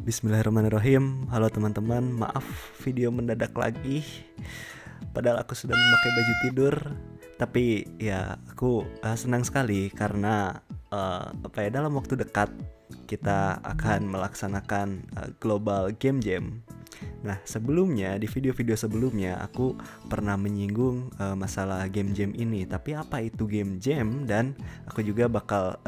Bismillahirrahmanirrahim. Halo teman-teman, maaf video mendadak lagi. Padahal aku sudah memakai baju tidur. Tapi ya aku senang sekali karena dalam waktu dekat kita akan melaksanakan Global Game Jam. Nah, sebelumnya di video-video sebelumnya aku pernah menyinggung masalah game jam ini. Tapi apa itu game jam, dan aku juga bakal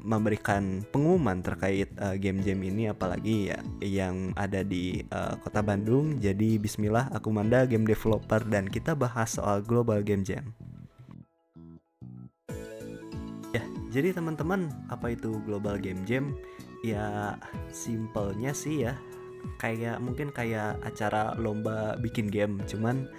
memberikan pengumuman terkait game jam ini, apalagi ya yang ada di kota Bandung. Jadi bismillah, aku Manda, game developer, dan kita bahas soal Global Game Jam. Ya, jadi teman-teman, apa itu Global Game Jam? Ya, simpelnya sih ya, mungkin kayak acara lomba bikin game, cuman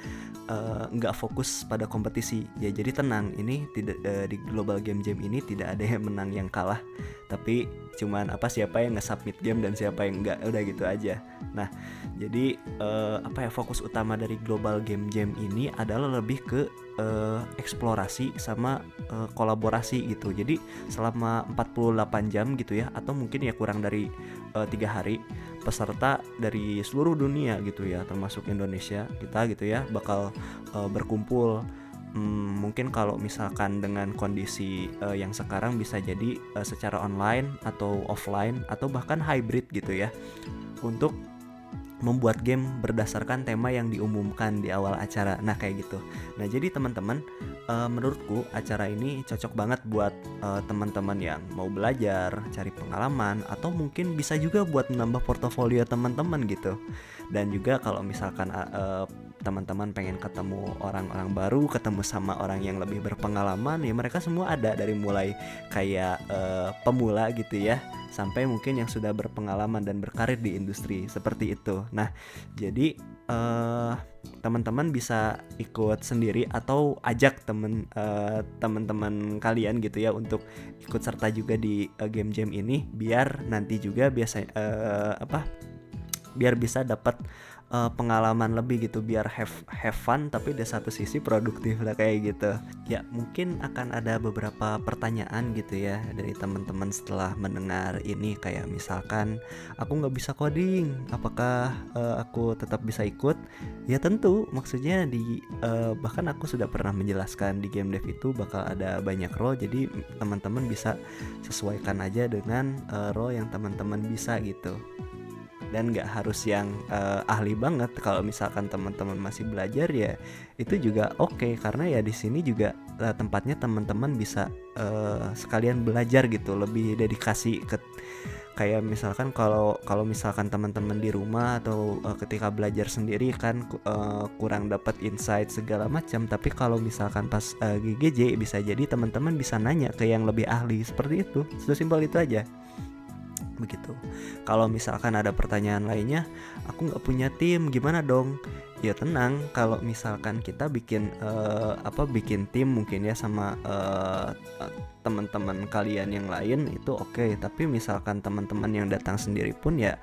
nggak fokus pada kompetisi ya. Jadi tenang, ini tidak di Global Game Jam ini tidak ada yang menang yang kalah, tapi cuman siapa yang nge-submit game dan siapa yang enggak, udah gitu aja. Nah, jadi fokus utama dari Global Game Jam ini adalah lebih ke eksplorasi sama kolaborasi gitu. Jadi selama 48 jam gitu ya, atau mungkin ya kurang dari 3 hari, peserta dari seluruh dunia gitu ya, termasuk Indonesia kita gitu ya, bakal berkumpul. Mungkin kalau misalkan dengan kondisi yang sekarang bisa jadi secara online atau offline atau bahkan hybrid gitu ya, untuk membuat game berdasarkan tema yang diumumkan di awal acara. Nah, kayak gitu. Nah, jadi teman-teman, menurutku acara ini cocok banget buat teman-teman yang mau belajar, cari pengalaman, atau mungkin bisa juga buat menambah portofolio teman-teman gitu. Dan juga kalau misalkan teman-teman pengen ketemu orang-orang baru, ketemu sama orang yang lebih berpengalaman, ya mereka semua ada, dari mulai kayak pemula gitu ya, sampai mungkin yang sudah berpengalaman dan berkarir di industri seperti itu. Nah, jadi teman-teman bisa ikut sendiri atau ajak teman-teman kalian gitu ya untuk ikut serta juga di game jam ini, biar nanti juga biar bisa dapat pengalaman lebih gitu, biar have fun tapi di satu sisi produktif lah, kayak gitu. Ya, mungkin akan ada beberapa pertanyaan gitu ya dari teman-teman setelah mendengar ini, kayak misalkan aku nggak bisa coding, apakah aku tetap bisa ikut? Ya tentu, maksudnya bahkan aku sudah pernah menjelaskan di game dev itu bakal ada banyak role, jadi teman-teman bisa sesuaikan aja dengan role yang teman-teman bisa gitu. Dan nggak harus yang ahli banget. Kalau misalkan teman-teman masih belajar, ya itu juga oke, karena ya di sini juga tempatnya teman-teman bisa sekalian belajar gitu, lebih dedikasi ke, kayak misalkan kalau misalkan teman-teman di rumah atau ketika belajar sendiri kan kurang dapat insight segala macam, tapi kalau misalkan pas GGJ bisa jadi teman-teman bisa nanya ke yang lebih ahli, seperti itu. Sesimpel itu aja. Begitu. Kalau misalkan ada pertanyaan lainnya, aku nggak punya tim, gimana dong? Ya tenang, kalau misalkan kita bikin tim mungkin ya sama teman-teman kalian yang lain, itu oke. Tapi misalkan teman-teman yang datang sendiri pun ya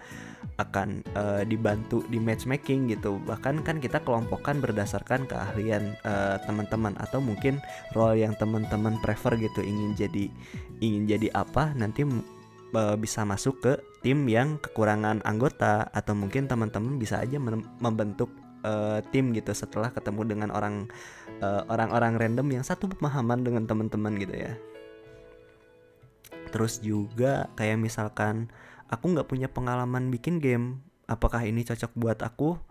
akan dibantu di matchmaking gitu. Bahkan kan kita kelompokkan berdasarkan keahlian teman-teman, atau mungkin role yang teman-teman prefer gitu, ingin jadi apa nanti bisa masuk ke tim yang kekurangan anggota, atau mungkin teman-teman bisa aja membentuk tim gitu setelah ketemu dengan orang-orang random yang satu pemahaman dengan teman-teman gitu ya. Terus juga kayak misalkan aku nggak punya pengalaman bikin game, apakah ini cocok buat aku?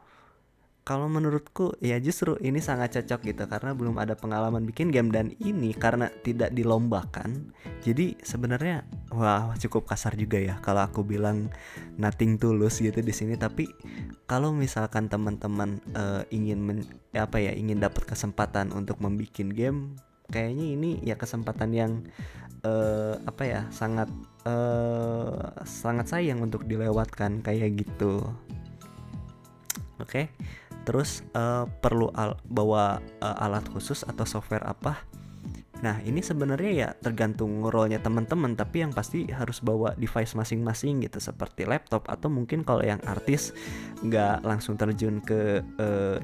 Kalau menurutku ya justru ini sangat cocok gitu, karena belum ada pengalaman bikin game, dan ini karena tidak dilombakan. Jadi sebenarnya cukup kasar juga ya kalau aku bilang nothing tulus gitu di sini. Tapi kalau misalkan teman-teman ingin dapat kesempatan untuk membuat game, kayaknya ini ya kesempatan yang sangat sayang untuk dilewatkan, kayak gitu. Oke. Terus perlu bawa alat khusus atau software apa? Nah, ini sebenarnya ya tergantung role-nya teman-teman, tapi yang pasti harus bawa device masing-masing gitu, seperti laptop, atau mungkin kalau yang artis nggak langsung terjun ke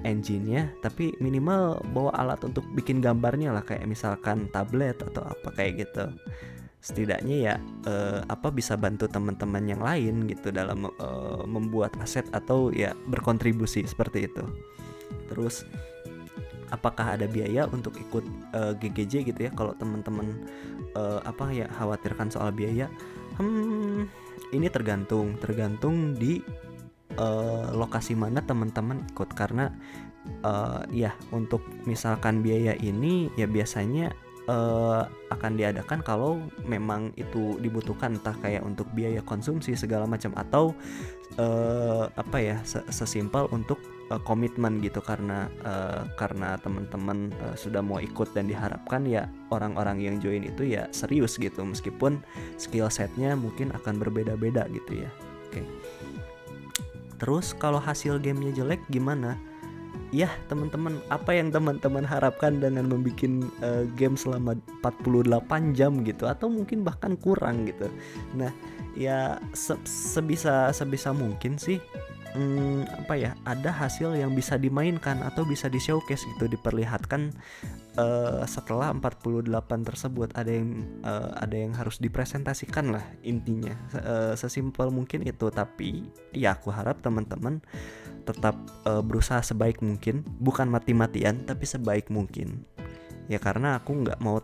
engine-nya, tapi minimal bawa alat untuk bikin gambarnya lah, kayak misalkan tablet atau apa kayak gitu. setidaknya ya bisa bantu teman-teman yang lain gitu dalam membuat aset atau ya berkontribusi seperti itu. Terus apakah ada biaya untuk ikut GGJ gitu ya? Kalau teman-teman khawatirkan soal biaya, ini tergantung di lokasi mana teman-teman ikut, karena untuk misalkan biaya ini ya biasanya akan diadakan kalau memang itu dibutuhkan, entah kayak untuk biaya konsumsi segala macam, atau sesimpel untuk komitmen gitu, karena teman-teman sudah mau ikut dan diharapkan ya orang-orang yang join itu ya serius gitu, meskipun skill setnya mungkin akan berbeda-beda gitu ya. Oke. Terus kalau hasil gamenya jelek gimana? Ya teman-teman, apa yang teman-teman harapkan dengan membuat game selama 48 jam gitu, atau mungkin bahkan kurang gitu. Nah ya sebisa mungkin sih ada hasil yang bisa dimainkan atau bisa di showcase gitu, diperlihatkan setelah 48 tersebut. Ada yang harus dipresentasikan lah intinya, sesimpel mungkin itu. Tapi ya aku harap teman-teman tetap berusaha sebaik mungkin, bukan mati-matian tapi sebaik mungkin ya, karena aku nggak mau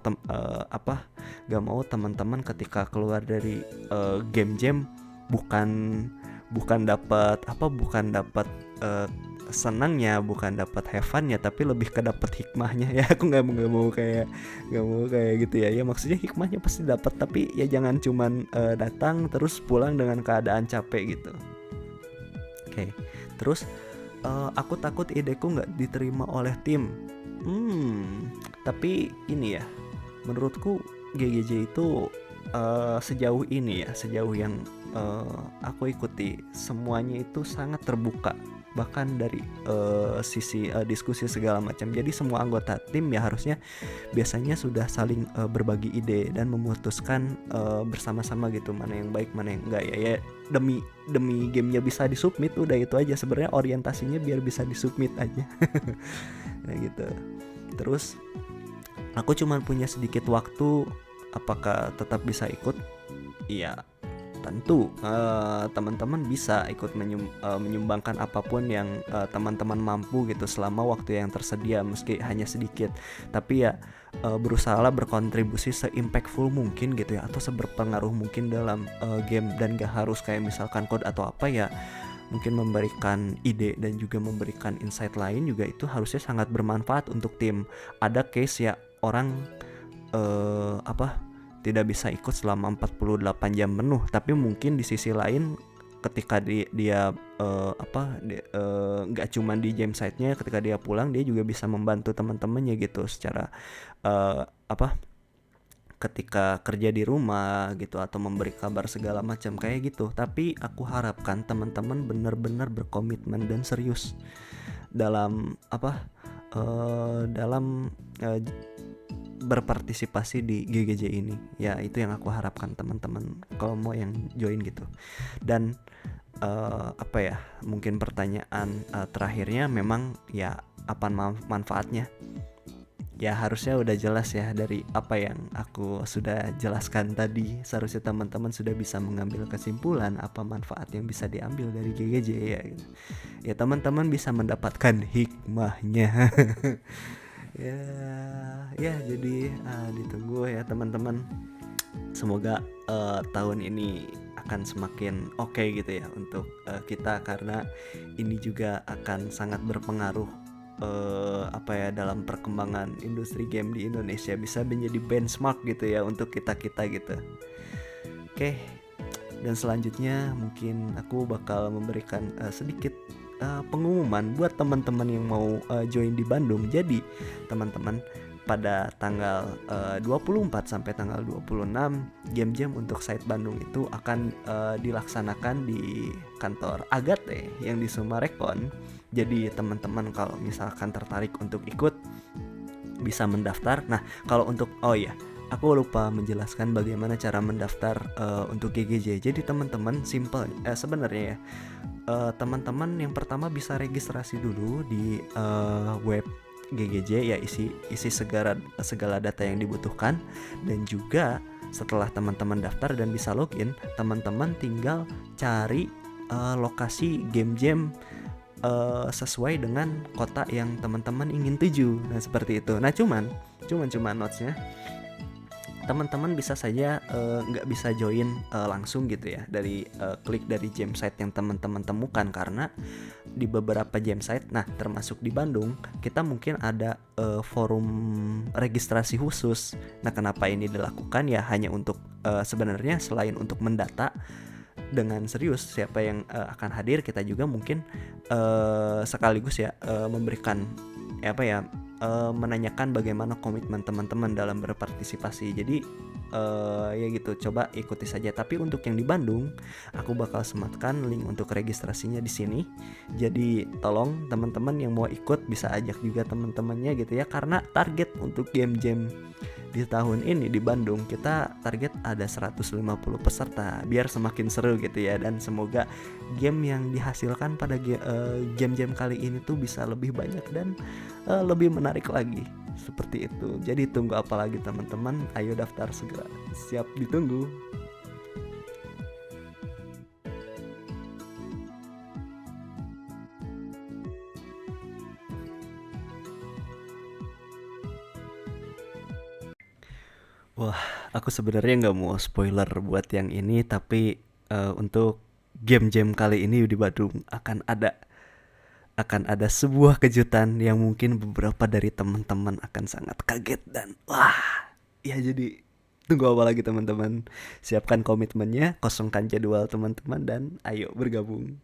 teman-teman ketika keluar dari game jam bukan dapat senangnya, bukan dapat have fun-nya, tapi lebih ke dapat hikmahnya ya. Aku nggak mau kayak gitu ya. Ya maksudnya hikmahnya pasti dapat, tapi ya jangan cuman datang terus pulang dengan keadaan capek gitu. Oke. Terus aku takut ideku nggak diterima oleh tim. Tapi ini ya, menurutku GGJ itu sejauh yang aku ikuti, semuanya itu sangat terbuka, bahkan dari sisi diskusi segala macam. Jadi semua anggota tim ya harusnya biasanya sudah saling berbagi ide dan memutuskan bersama-sama gitu, mana yang baik mana yang enggak ya demi gamenya bisa disubmit, udah itu aja sebenarnya orientasinya, biar bisa disubmit aja. Nah gitu. Terus aku cuma punya sedikit waktu, apakah tetap bisa ikut? Iya, tentu teman-teman bisa ikut menyumbangkan apapun yang teman-teman mampu gitu, selama waktu yang tersedia, meski hanya sedikit. Tapi ya berusahalah berkontribusi se-impactful mungkin gitu ya, atau seberpengaruh mungkin dalam game, dan gak harus kayak misalkan code atau apa ya. Mungkin memberikan ide dan juga memberikan insight lain juga itu harusnya sangat bermanfaat untuk tim. Ada case ya orang tidak bisa ikut selama 48 jam penuh, tapi mungkin di sisi lain ketika dia nggak cuma di game site-nya, ketika dia pulang dia juga bisa membantu teman-temannya gitu secara ketika kerja di rumah gitu, atau memberi kabar segala macam kayak gitu. Tapi aku harapkan teman-teman benar-benar berkomitmen dan serius dalam berpartisipasi di GGJ ini. Ya itu yang aku harapkan teman-teman kalau mau yang join gitu. Dan mungkin pertanyaan terakhirnya memang ya apa manfaatnya? Ya harusnya udah jelas ya dari apa yang aku sudah jelaskan tadi. Seharusnya teman-teman sudah bisa mengambil kesimpulan apa manfaat yang bisa diambil dari GGJ ya. Ya teman-teman bisa mendapatkan hikmahnya. ya jadi ditunggu ya teman-teman. Semoga tahun ini akan semakin oke gitu ya untuk kita, karena ini juga akan sangat berpengaruh dalam perkembangan industri game di Indonesia, bisa menjadi benchmark gitu ya untuk kita gitu. Oke. Dan selanjutnya mungkin aku bakal memberikan sedikit pengumuman buat teman-teman yang mau join di Bandung. Jadi teman-teman, pada tanggal 24 sampai tanggal 26 game jam untuk site Bandung itu akan dilaksanakan di kantor Agate yang di Sumarekon. Jadi teman-teman kalau misalkan tertarik untuk ikut bisa mendaftar. Nah kalau untuk aku lupa menjelaskan bagaimana cara mendaftar untuk GGJ. Jadi teman-teman simple sebenarnya ya. Teman-teman yang pertama bisa registrasi dulu di web GGJ ya, isi segala data yang dibutuhkan, dan juga Setelah teman-teman daftar dan bisa login, teman-teman tinggal cari lokasi game jam sesuai dengan kota yang teman-teman ingin tuju. Nah seperti itu. Nah cuman notesnya, teman-teman bisa saja nggak bisa join langsung gitu ya dari klik dari jam site yang teman-teman temukan, karena di beberapa jam site, nah termasuk di Bandung, kita mungkin ada forum registrasi khusus. Nah kenapa ini dilakukan ya, hanya untuk sebenarnya selain untuk mendata dengan serius siapa yang akan hadir, kita juga mungkin sekaligus ya memberikan menanyakan bagaimana komitmen teman-teman dalam berpartisipasi. Jadi ya gitu, coba ikuti saja. Tapi untuk yang di Bandung, aku bakal sematkan link untuk registrasinya di sini. Jadi tolong teman-teman yang mau ikut bisa ajak juga teman-temannya gitu ya, karena target untuk game jam di tahun ini di Bandung, kita target ada 150 peserta biar semakin seru gitu ya. Dan semoga game yang dihasilkan pada game-game kali ini tuh bisa lebih banyak dan lebih menarik lagi, seperti itu. Jadi tunggu apa lagi teman-teman, ayo daftar segera, siap ditunggu. Wah, aku sebenarnya nggak mau spoiler buat yang ini, tapi untuk game-game kali ini di Bandung akan ada sebuah kejutan yang mungkin beberapa dari teman-teman akan sangat kaget dan wah, ya jadi tunggu apa lagi teman-teman. Siapkan komitmennya, kosongkan jadwal teman-teman dan ayo bergabung.